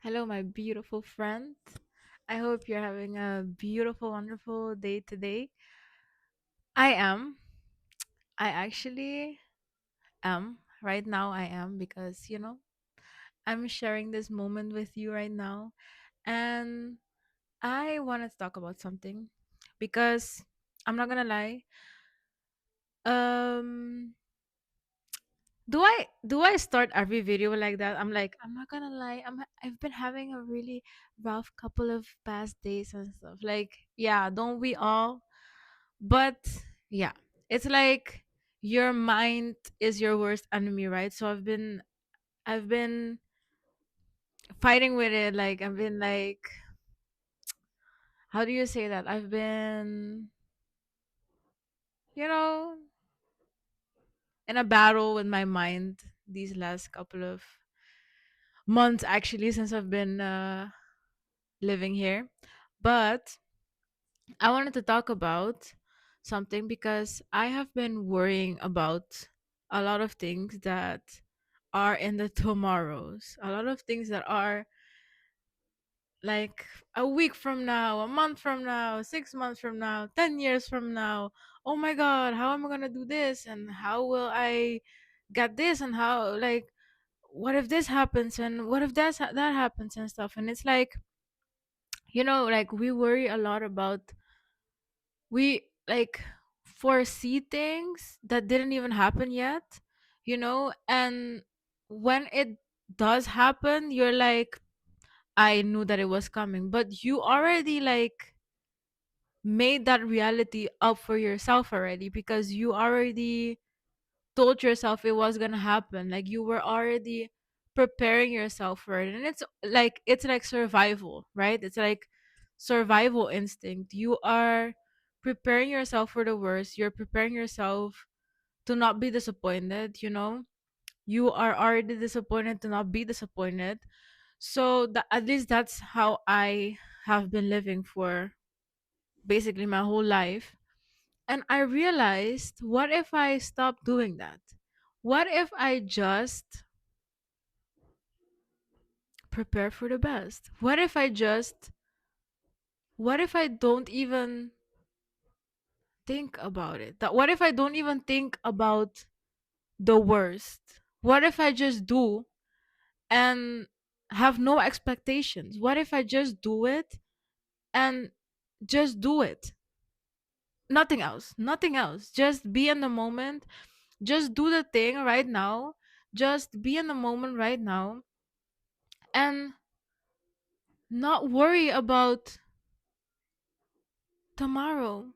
Hello, my beautiful friend. I hope you're having a beautiful, wonderful day today. I am. I actually am. Right now, I am because, I'm sharing this moment with you right now. And I wanted to talk about something because I'm not going to lie. Um, do I start every video like that? I'm like, I'm not gonna lie, I've been having a really rough couple of past days and stuff. Like, yeah, don't we all? But yeah, it's like your mind is your worst enemy, right? So I've been fighting with it. Like, I've been like, how do you say that? I've been, you know, in a battle with my mind these last couple of months, actually, since I've been living here. But I wanted to talk about something because I have been worrying about a lot of things that are in the tomorrows, a lot of things that are like a week from now, a month from now, 6 months from now, 10 years from now. Oh my God, how am I going to do this? And how will I get this? And how, like, what if this happens? And what if that happens and stuff? And it's like, like we worry a lot about we like foresee things that didn't even happen yet, and when it does happen, you're like, I knew that it was coming, but you already like made that reality up for yourself already because you already told yourself it was gonna happen. Like you were already preparing yourself for it. And it's like survival, right? It's like survival instinct. You are preparing yourself for the worst. You're preparing yourself to not be disappointed. You are already disappointed to not be disappointed. So at least that's how I have been living for basically my whole life. And I realized, what if I stop doing that? What if I just prepare for the best? What if I don't even think about it? What if I don't even think about the worst? What if I just do and have no expectations? What if I just do it and just do it? Nothing else. Nothing else. Just be in the moment. Just do the thing right now. Just be in the moment right now and not worry about tomorrow.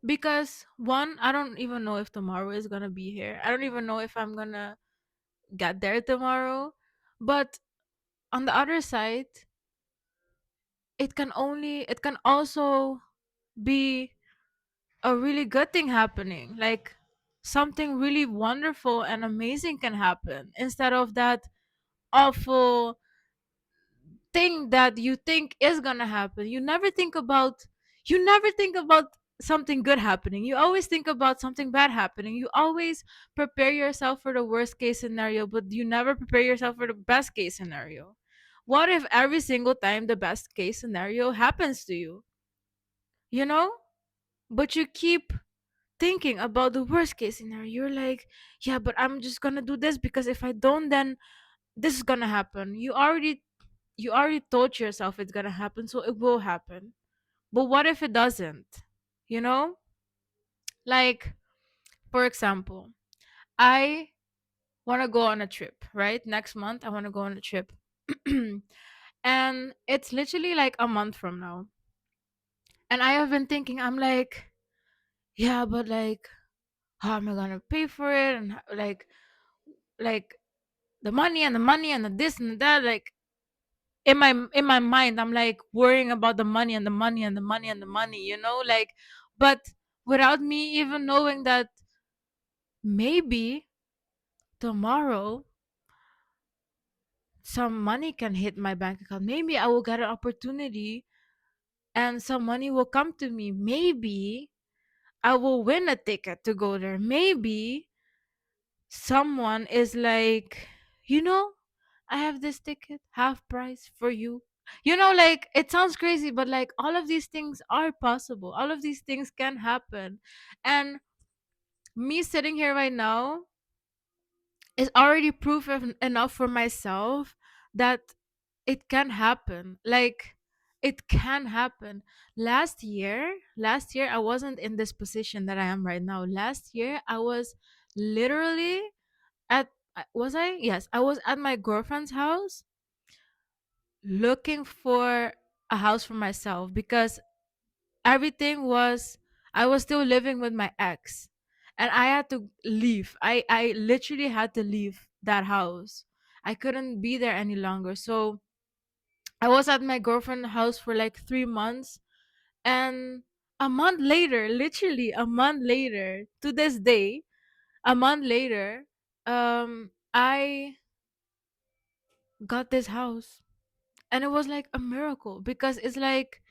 Because one, I don't even know if tomorrow is gonna be here. I don't even know if I'm gonna get there tomorrow. But on the other side, it can also be a really good thing happening. Like something really wonderful and amazing can happen instead of that awful thing that you think is gonna happen. You never think about something good happening. You always think about something bad happening. You always prepare yourself for the worst case scenario, but you never prepare yourself for the best case scenario. What if every single time the best case scenario happens to you? You know? But you keep thinking about the worst case scenario. You're like, yeah, but I'm just gonna do this because if I don't, then this is gonna happen. You already told yourself it's gonna happen, so it will happen. But what if it doesn't? You know? Like, for example, I wanna go on a trip, right? Next month I wanna go on a trip. And it's literally like a month from now. And I have been thinking, I'm like, yeah, but like, how am I gonna pay for it? And like the money and the money and the this and that, like in my mind I'm like worrying about the money and the money and the money and the money, like, but without me even knowing that maybe tomorrow some money can hit my bank account. Maybe I will get an opportunity and some money will come to me. Maybe I will win a ticket to go there. Maybe someone is like, you know I have this ticket, half price for you. You know, like it sounds crazy, but like all of these things are possible. All of these things can happen. And me sitting here right now is already enough for myself that it can happen. Like it can happen. Last year I wasn't in this position that I am right now. Last year I was literally at was I? Yes, I was at my girlfriend's house looking for a house for myself because everything was I was still living with my ex and I had to leave. I literally had to leave that house. I couldn't be there any longer. So I was at my girlfriend's house for like 3 months, and a month later, literally a month later, to this day, a month later, I got this house. And it was like a miracle because it's like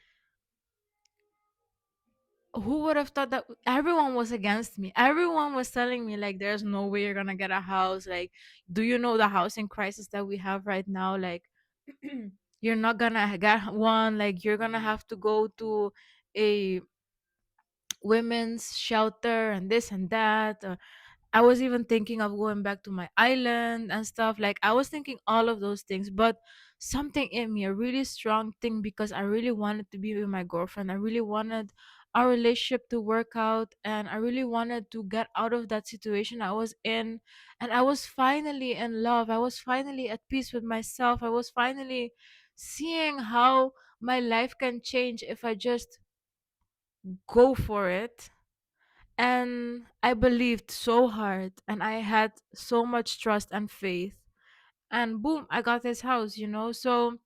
who would have thought that everyone was against me? Everyone was telling me like there's no way you're gonna get a house. Like, do you know the housing crisis that we have right now? Like you're not gonna get one, like you're gonna have to go to a women's shelter and this and that. I was even thinking of going back to my island and stuff. Like I was thinking all of those things, but something in me, a really strong thing, because I really wanted to be with my girlfriend. I really wanted our relationship to work out, and I really wanted to get out of that situation I was in. And I was finally in love. I was finally at peace with myself. I was finally seeing how my life can change if I just go for it. And I believed so hard and I had so much trust and faith. And boom, I got this house, you know? So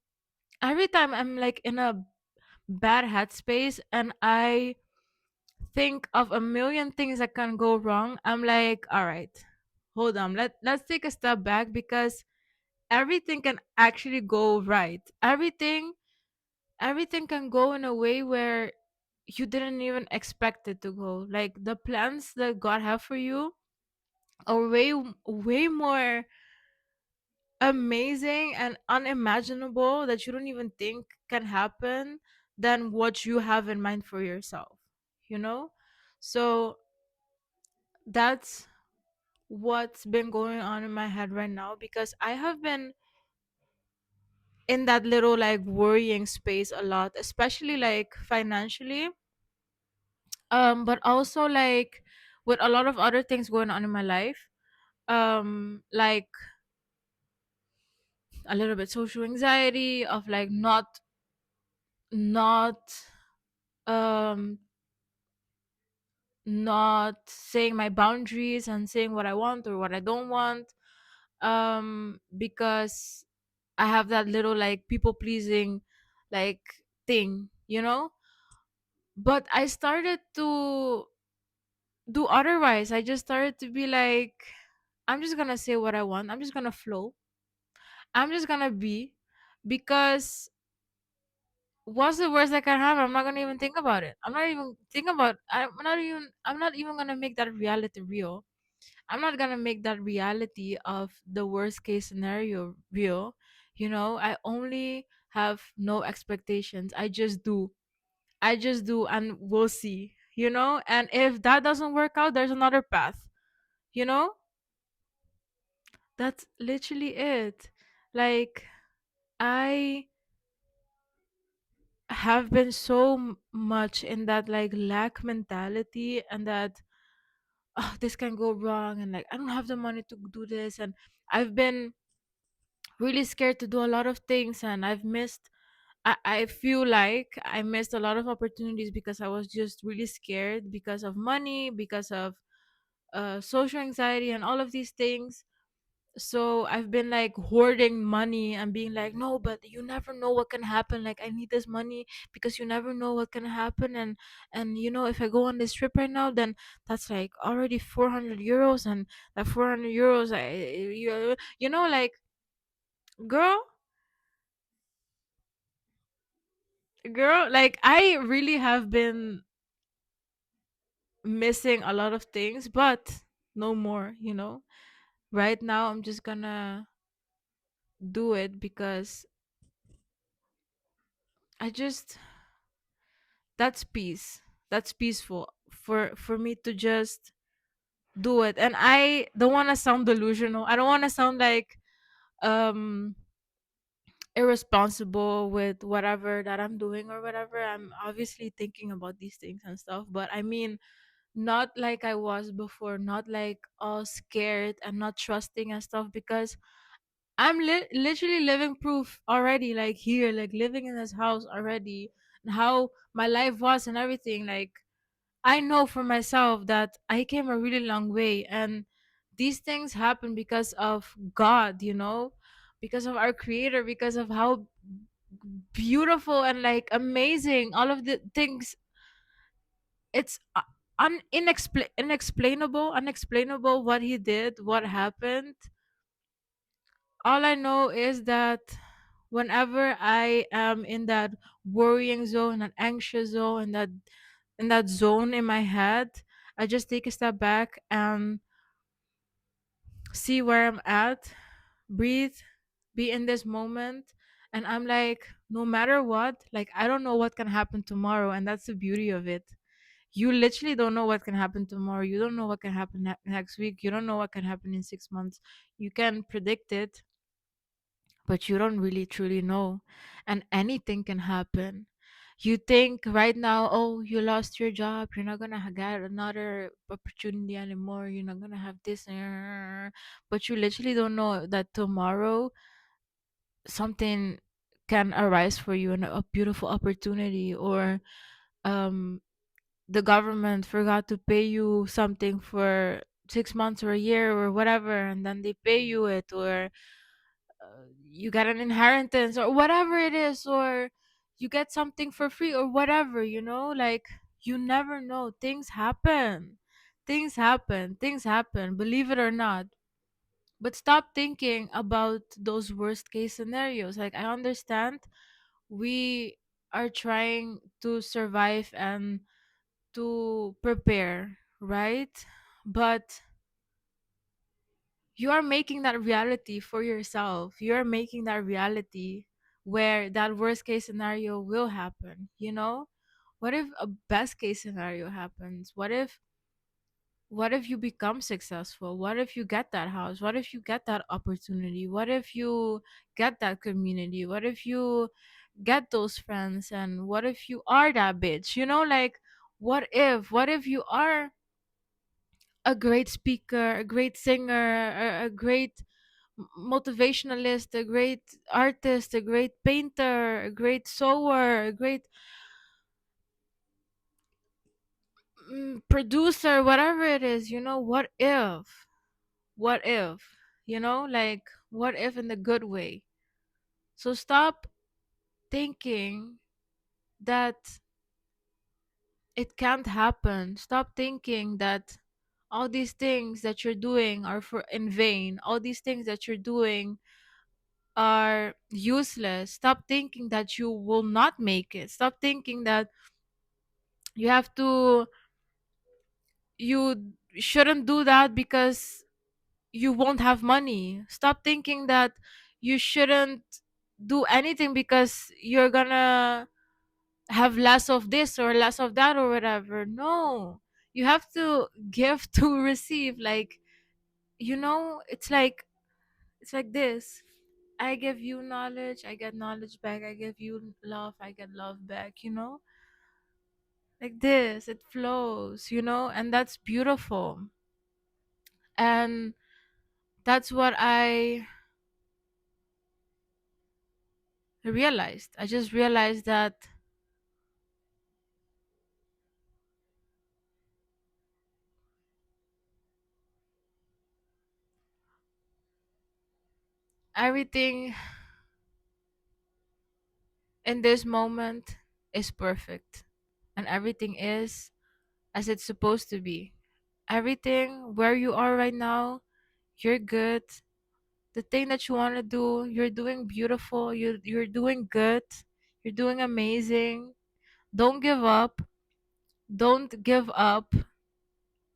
every time I'm like in a bad headspace and I think of a million things that can go wrong, I'm like, all right, hold on. Let's take a step back because everything can actually go right. Everything can go in a way where you didn't even expect it to go. Like the plans that God have for you are way more amazing and unimaginable that you don't even think can happen than what you have in mind for yourself, you know. So that's what's been going on in my head right now because I have been in that little like worrying space a lot, especially like financially, but also like with a lot of other things going on in my life, like a little bit social anxiety of like not um not saying my boundaries and saying what I want or what I don't want, because I have that little like people pleasing like thing, you know. But I started to do otherwise. I just started to be like, I'm just gonna say what I want, I'm just gonna flow, I'm just gonna be, because what's the worst that can happen? I'm not gonna even think about it. I'm not even gonna make that reality real. I'm not gonna make that reality of the worst case scenario real. You know, I only have no expectations. I just do and we'll see. You know? And if that doesn't work out, there's another path. You know? That's literally it. Like I have been so much in that like lack mentality and that oh this can go wrong and like I don't have the money to do this, and I've been really scared to do a lot of things, and I feel like I missed a lot of opportunities because I was just really scared because of money, because of social anxiety and all of these things. So I've been like hoarding money and being like, no, but you never know what can happen. Like I need this money because you never know what can happen. And you know, if I go on this trip right now, then that's like already 400 euros, and that 400 euros, you know, like girl, like I really have been missing a lot of things, but no more, you know. Right now, I'm just gonna do it because I just that's peace. That's peaceful for me to just do it. And I don't want to sound delusional. I don't want to sound like um irresponsible with whatever that I'm doing or whatever. I'm obviously thinking about these things and stuff, but I mean, not like I was before, not like all scared and not trusting and stuff, because I'm literally living proof already, like here, like living in this house already, and how my life was and everything. Like, I know for myself that I came a really long way, and these things happen because of God, because of our creator, because of how beautiful and like amazing all of the things. It's unexplainable what he did, what happened. All I know is that whenever I am in that worrying zone, that anxious zone, and that zone in my head, I just take a step back and see where I'm at, breathe, be in this moment. And I'm like, no matter what, like, I don't know what can happen tomorrow. And that's the beauty of it. You literally don't know what can happen tomorrow. You don't know what can happen next week. You don't know what can happen in 6 months. You can predict it, but you don't really truly know. And anything can happen. You think right now, oh, you lost your job, you're not gonna get another opportunity anymore, you're not gonna have this, but you literally don't know that tomorrow something can arise for you, and a beautiful opportunity, or um the government forgot to pay you something for 6 months or a year or whatever, and then they pay you it, or you get an inheritance or whatever it is, or you get something for free or whatever, like, you never know. Things happen, believe it or not. But stop thinking about those worst case scenarios. Like, I understand we are trying to survive and to prepare, right? But you are making that reality for yourself. You are making that reality where that worst case scenario will happen, What if a best case scenario happens? What if you become successful? What if you get that house? What if you get that opportunity? What if you get that community? What if you get those friends? And what if you are that bitch? Like, what if you are a great speaker, a great singer, a great motivationalist, a great artist, a great painter, a great sewer, a great producer, whatever it is, what if? What if? Like, what if in the good way? So stop thinking that it can't happen. Stop thinking that all these things that you're doing are for in vain. All these things that you're doing are useless. Stop thinking that you will not make it. Stop thinking that you have to you shouldn't do that because you won't have money. Stop thinking that you shouldn't do anything because you're gonna have less of this or less of that or whatever. No. You have to give to receive. Like, it's like this. I give you knowledge, I get knowledge back. I give you love, I get love back, Like this, it flows, and that's beautiful. And that's what I realized. I just realized that everything in this moment is perfect, and everything is as it's supposed to be. Everything where you are right now, you're good. The thing that you want to do, you're doing beautiful. You're doing good. You're doing amazing. Don't give up. Don't give up.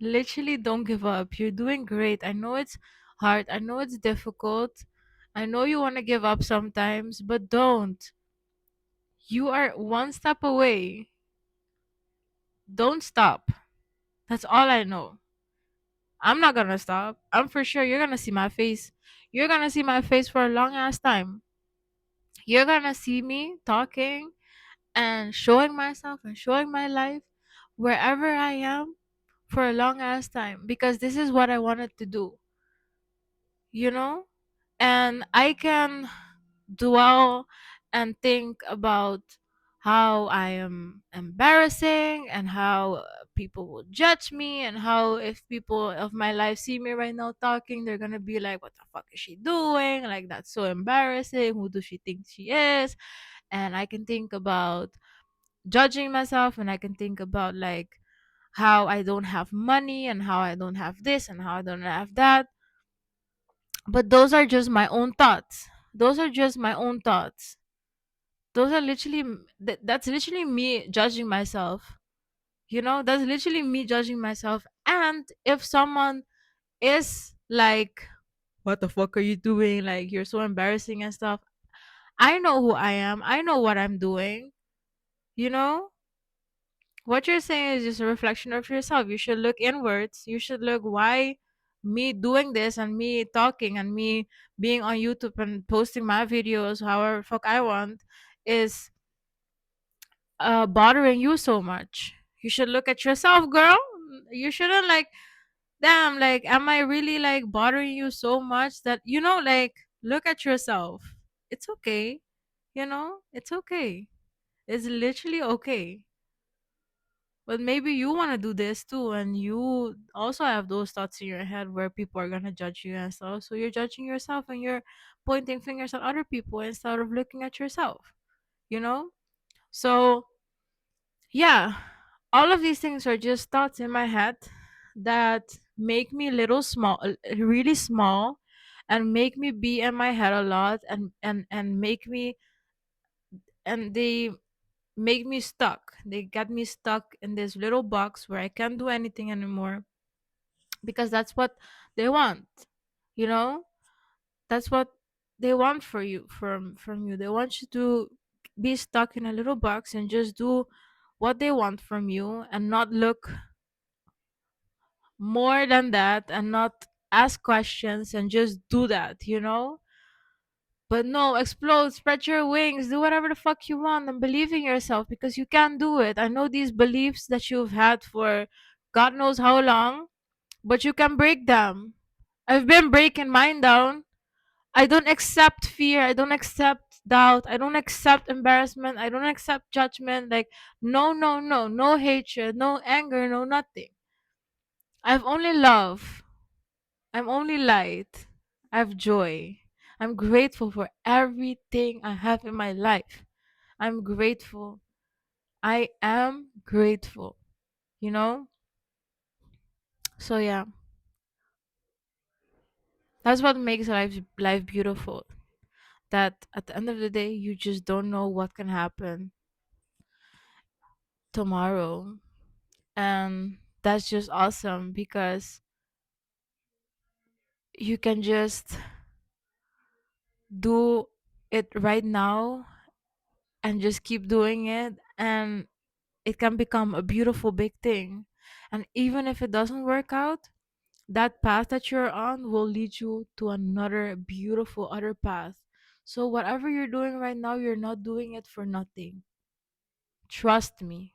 Literally, don't give up. You're doing great. I know it's hard. I know it's difficult. I know you want to give up sometimes, but don't. You are one step away. Don't stop. That's all I know. I'm not gonna stop. I'm for sure you're gonna see my face. You're gonna see my face for a long ass time. You're gonna see me talking and showing myself and showing my life wherever I am for a long ass time because this is what I wanted to do, you know? And I can dwell and think about how I am embarrassing and how people will judge me and how if people of my life see me right now talking, they're gonna be like, what the fuck is she doing? Like, that's so embarrassing. Who does she think she is? And I can think about judging myself and I can think about like how I don't have money and how I don't have this and how I don't have that. But those are just my own thoughts. Those are just my own thoughts. Those are literally that's literally me judging myself. You know, that's literally me judging myself. And if someone is like, what the fuck are you doing? Like, you're so embarrassing and stuff. I know who I am. I know what I'm doing. You know, what you're saying is just a reflection of yourself. You should look inwards. You should look why me doing this and me talking and me being on YouTube and posting my videos however fuck I want is bothering you so much. You should look at yourself, girl. You shouldn't like, damn, like, am I really like bothering you so much that, like, look at yourself. It's okay. It's okay. It's literally okay. But maybe you want to do this too, and you also have those thoughts in your head where people are gonna judge you and stuff. So you're judging yourself and you're pointing fingers at other people instead of looking at yourself. You know? So yeah, all of these things are just thoughts in my head that make me little small, really small, and make me be in my head a lot, and make me and they make me stuck. They got me stuck in this little box where I can't do anything anymore because that's what they want. You know, that's what they want for you from you. They want you to be stuck in a little box and just do what they want from you and not look more than that and not ask questions and just do that. But no, explode, spread your wings, do whatever the fuck you want and believe in yourself because you can do it. I know these beliefs that you've had for God knows how long, but you can break them. I've been breaking mine down. I don't accept fear. I don't accept doubt. I don't accept embarrassment. I don't accept judgment. Like, no, no, no, no hatred, no anger, no nothing. I've only love. I'm only light. I have joy. I'm grateful for everything I have in my life. I'm grateful. I am grateful. You know? So yeah, that's what makes life beautiful. That at the end of the day, you just don't know what can happen tomorrow. And that's just awesome because you can just do it right now and just keep doing it, and it can become a beautiful big thing. And even if it doesn't work out, that path that you're on will lead you to another beautiful other path. So whatever you're doing right now, you're not doing it for nothing. Trust me.